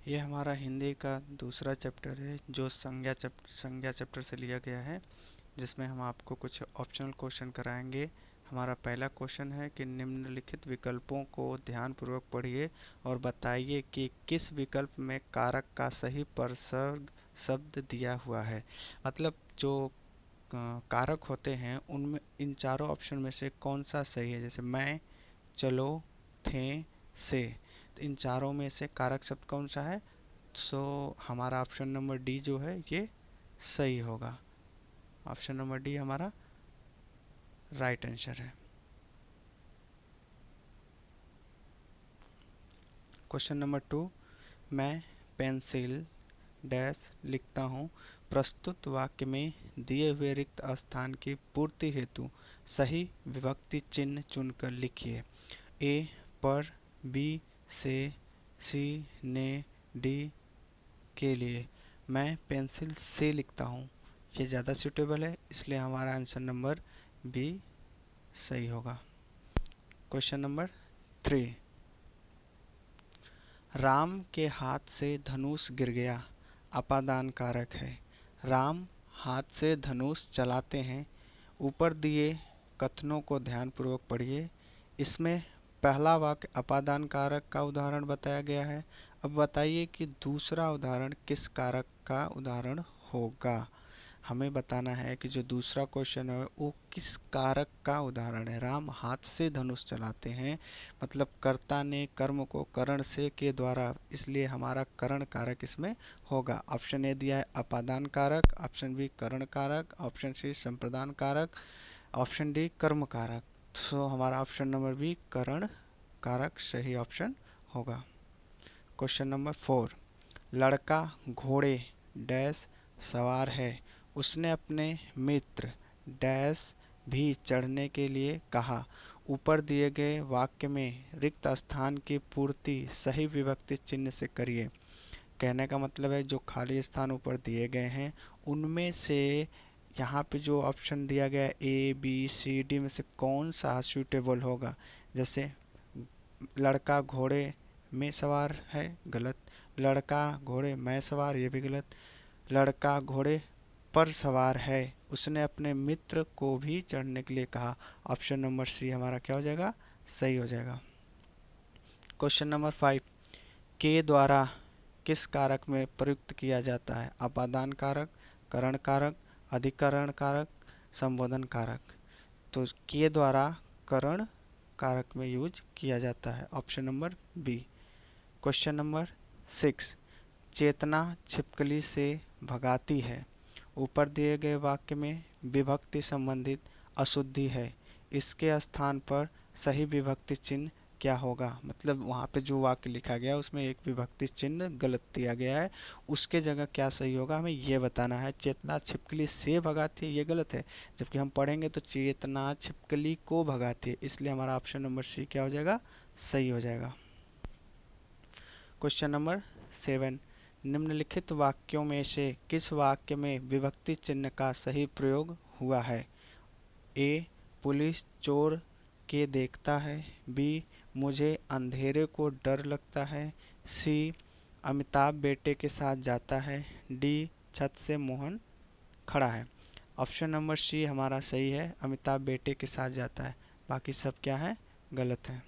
ये हमारा हिंदी का दूसरा चैप्टर है जो संज्ञा चैप्टर से लिया गया है, जिसमें हम आपको कुछ ऑप्शनल क्वेश्चन कराएंगे। हमारा पहला क्वेश्चन है कि निम्नलिखित विकल्पों को ध्यानपूर्वक पढ़िए और बताइए कि किस विकल्प में कारक का सही परसर्ग शब्द दिया हुआ है। मतलब जो कारक होते हैं उनमें इन चारों ऑप्शन में से कौन सा सही है। जैसे मैं, चलो, थे, से, तो इन चारों में से कारक शब्द कौन सा है। सो हमारा ऑप्शन नंबर डी जो है ये सही होगा। ऑप्शन नंबर डी हमारा राइट आंसर है। क्वेश्चन नंबर 2, मैं पेंसिल डैश लिखता हूँ। प्रस्तुत वाक्य में दिए हुए रिक्त स्थान की पूर्ति हेतु सही विभक्ति चिन्ह चुनकर लिखिए। ए पर, बी से, सी ने, डी के लिए। मैं पेंसिल से लिखता हूँ, ये ज़्यादा सूटेबल है, इसलिए हमारा आंसर नंबर बी सही होगा। क्वेश्चन नंबर 3, राम के हाथ से धनुष गिर गया, अपादान कारक है। राम हाथ से धनुष चलाते हैं। ऊपर दिए कथनों को ध्यानपूर्वक पढ़िए। इसमें पहला वाक्य अपादान कारक का उदाहरण बताया गया है। अब बताइए कि दूसरा उदाहरण किस कारक का उदाहरण होगा। हमें बताना है कि जो दूसरा क्वेश्चन है वो किस कारक का उदाहरण है। राम हाथ से धनुष चलाते हैं, मतलब कर्ता ने कर्म को करण से के द्वारा, इसलिए हमारा करण कारक इसमें होगा। ऑप्शन ए दिया है अपादान कारक, ऑप्शन बी करण कारक, ऑप्शन सी संप्रदान कारक, ऑप्शन डी कर्म कारक। तो हमारा ऑप्शन नंबर बी करण कारक सही ऑप्शन होगा। क्वेश्चन नंबर 4, लड़का घोड़े डैश सवार है। उसने अपने मित्र डैश भी चढ़ने के लिए कहा। ऊपर दिए गए वाक्य में रिक्त स्थान की पूर्ति सही विभक्ति चिन्ह से करिए। कहने का मतलब है जो खाली स्थान ऊपर दिए गए हैं उनमें से यहाँ पे जो ऑप्शन दिया गया है ए बी सी डी में से कौन सा सूटेबल होगा। जैसे लड़का घोड़े में सवार है, गलत। लड़का घोड़े में सवार, ये भी गलत। लड़का घोड़े पर सवार है, उसने अपने मित्र को भी चढ़ने के लिए कहा। ऑप्शन नंबर सी हमारा क्या हो जाएगा, सही हो जाएगा। क्वेश्चन नंबर 5, के द्वारा किस कारक में प्रयुक्त किया जाता है। अपादान कारक, करण कारक, अधिकरण कारक, संबोधन कारक। तो के द्वारा करण कारक में यूज किया जाता है। Option number B. Question number 6, Chetna छिपकली से भगाती है। ऊपर दिए गए वाक्य में विभक्ति संबंधित अशुद्धि है, इसके स्थान पर सही विभक्ति चिन्ह क्या होगा। मतलब वहाँ पे जो वाक्य लिखा गया उसमें एक विभक्ति चिन्ह गलत दिया गया है, उसके जगह क्या सही होगा हमें ये बताना है। चेतना छिपकली से भगाती है ये गलत है, जबकि हम पढ़ेंगे तो चेतना छिपकली को भगाती है, इसलिए हमारा ऑप्शन नंबर सी क्या हो जाएगा, सही हो जाएगा। क्वेश्चन नंबर 7, निम्नलिखित वाक्यों में से किस वाक्य में विभक्ति चिन्ह का सही प्रयोग हुआ है। ए पुलिस चोर के देखता है, बी मुझे अंधेरे को डर लगता है, सी अमिताभ बेटे के साथ जाता है, डी छत से मोहन खड़ा है। ऑप्शन नंबर सी हमारा सही है, अमिताभ बेटे के साथ जाता है, बाकी सब क्या है, गलत है।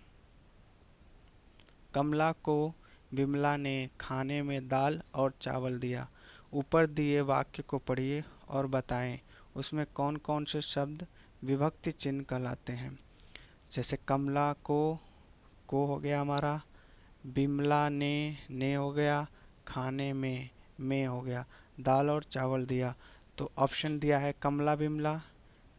कमला को विमला ने खाने में दाल और चावल दिया। ऊपर दिए वाक्य को पढ़िए और बताएं उसमें कौन कौन से शब्द विभक्ति चिन्ह कहलाते हैं। जैसे कमला को हो गया हमारा, विमला ने हो गया, खाने में हो गया, दाल और चावल दिया। तो ऑप्शन दिया है कमला विमला,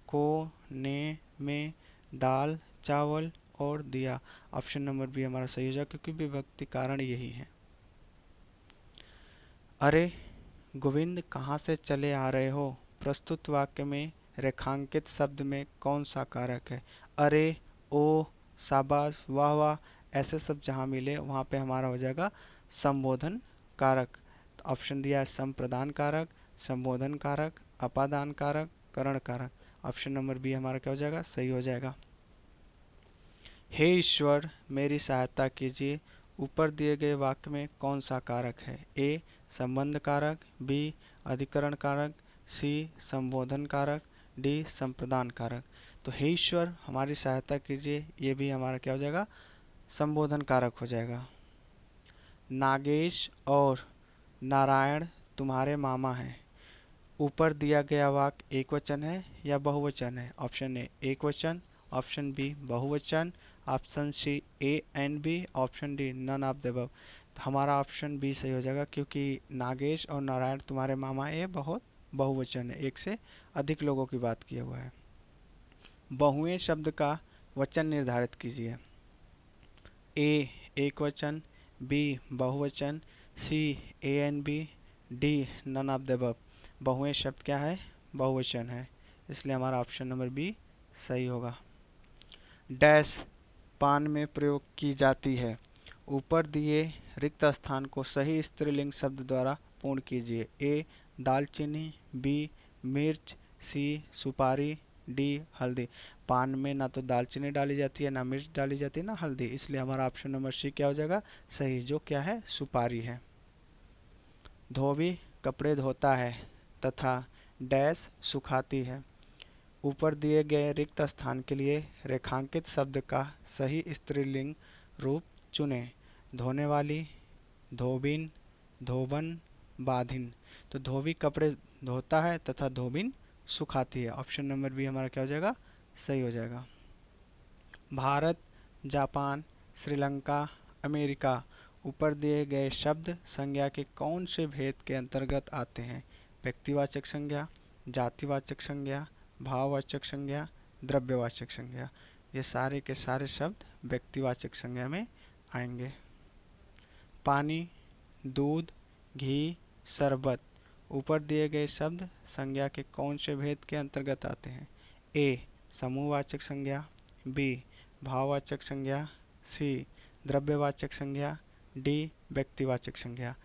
को, ने, में, दाल चावल और दिया। ऑप्शन नंबर बी हमारा सही हो जाएगा क्योंकि विभक्ति कारण यही है। अरे गोविंद कहाँ से चले आ रहे हो। प्रस्तुत वाक्य में रेखांकित शब्द में कौन सा कारक है। अरे, ओ, शाबाश, वाह वाह, ऐसे शब्द जहाँ मिले वहाँ पे हमारा हो जाएगा संबोधन कारक। ऑप्शन दिया है संप्रदान कारक, संबोधन कारक, अपादान कारक, करण कारक। ऑप्शन नंबर बी हमारा क्या हो जाएगा, सही हो जाएगा। हे ईश्वर मेरी सहायता कीजिए, ऊपर दिए गए वाक्य में कौन सा कारक है? ए संबंध कारक, बी अधिकरण कारक, सी संबोधन कारक, डी संप्रदान कारक। तो हे ईश्वर हमारी सहायता कीजिए, ये भी हमारा क्या हो जाएगा? संबोधन कारक हो जाएगा। नागेश और नारायण तुम्हारे मामा हैं। ऊपर दिया गया वाक्य एक वचन है या बहुवचन है? ऑप्शन ए एक वचन, ऑप्शन बी बहुवचन, option C A and B, option D none of the above. हमारा ऑप्शन बी सही हो जाएगा, क्योंकि नागेश और नारायण तुम्हारे मामा ये बहुत बहुवचन है, एक से अधिक लोगों की बात किया हुआ है। बहुएं शब्द का वचन निर्धारित कीजिए। ए एक वचन, बी बहुवचन, C A and B, D none of the above. बहुएं शब्द क्या है? बहुवचन है, इसलिए हमारा ऑप्शन नंबर बी सही होगा। डैश पान में प्रयोग की जाती है। ऊपर दिए रिक्त स्थान को सही स्त्रीलिंग शब्द द्वारा पूर्ण कीजिए। ए दालचीनी, बी मिर्च, सी सुपारी, डी हल्दी। पान में ना तो दालचीनी डाली जाती है, ना मिर्च डाली जाती है, ना हल्दी, इसलिए हमारा ऑप्शन नंबर सी क्या हो जाएगा? सही, जो क्या है? सुपारी है। धोबी कपड़े धोता है तथा डैश सुखाती है। ऊपर दिए गए रिक्त स्थान के लिए रेखांकित शब्द का सही स्त्रीलिंग रूप चुनें। धोने वाली, धोबिन, धोबन, बाधिन। तो धोबी कपड़े धोता है तथा धोबिन सुखाती है। ऑप्शन नंबर बी हमारा क्या हो जाएगा? सही हो जाएगा। Bharat, Japan, Sri Lanka, America. ऊपर दिए गए शब्द संज्ञा के कौन से भेद के अंतर्गत आते हैं? व्यक्तिवाचक संज्ञा, जातिवाचक संज्ञा, भाववाचक संज्ञा, द्रव्यवाचक संज्ञा। ये सारे के सारे शब्द व्यक्तिवाचक संज्ञा में आएंगे। पानी, दूध, घी, शरबत। ऊपर दिए गए शब्द संज्ञा के कौन से भेद के अंतर्गत आते हैं? ए समूहवाचक संज्ञा, बी भाववाचक संज्ञा, सी द्रव्यवाचक संज्ञा, डी व्यक्तिवाचक संज्ञा।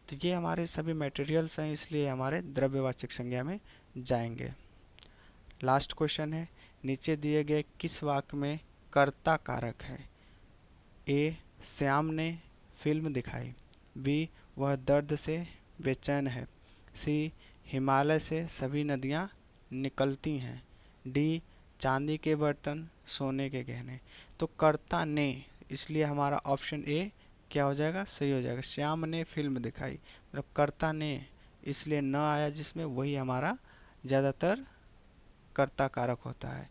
तो ये हमारे सभी मटेरियल्स हैं, इसलिए हमारे द्रव्यवाचक संज्ञा में जाएंगे। लास्ट क्वेश्चन है, नीचे दिए गए किस वाक्य में कर्ता कारक है? ए श्याम ने फिल्म दिखाई, बी वह दर्द से बेचैन है, सी हिमालय से सभी नदियाँ निकलती हैं, डी चांदी के बर्तन सोने के गहने। तो कर्ता ने, इसलिए हमारा ऑप्शन ए क्या हो जाएगा? सही हो जाएगा। श्याम ने फिल्म दिखाई, मतलब कर्ता ने, इसलिए न आया जिसमें, वही हमारा ज़्यादातर कर्ता कारक होता है।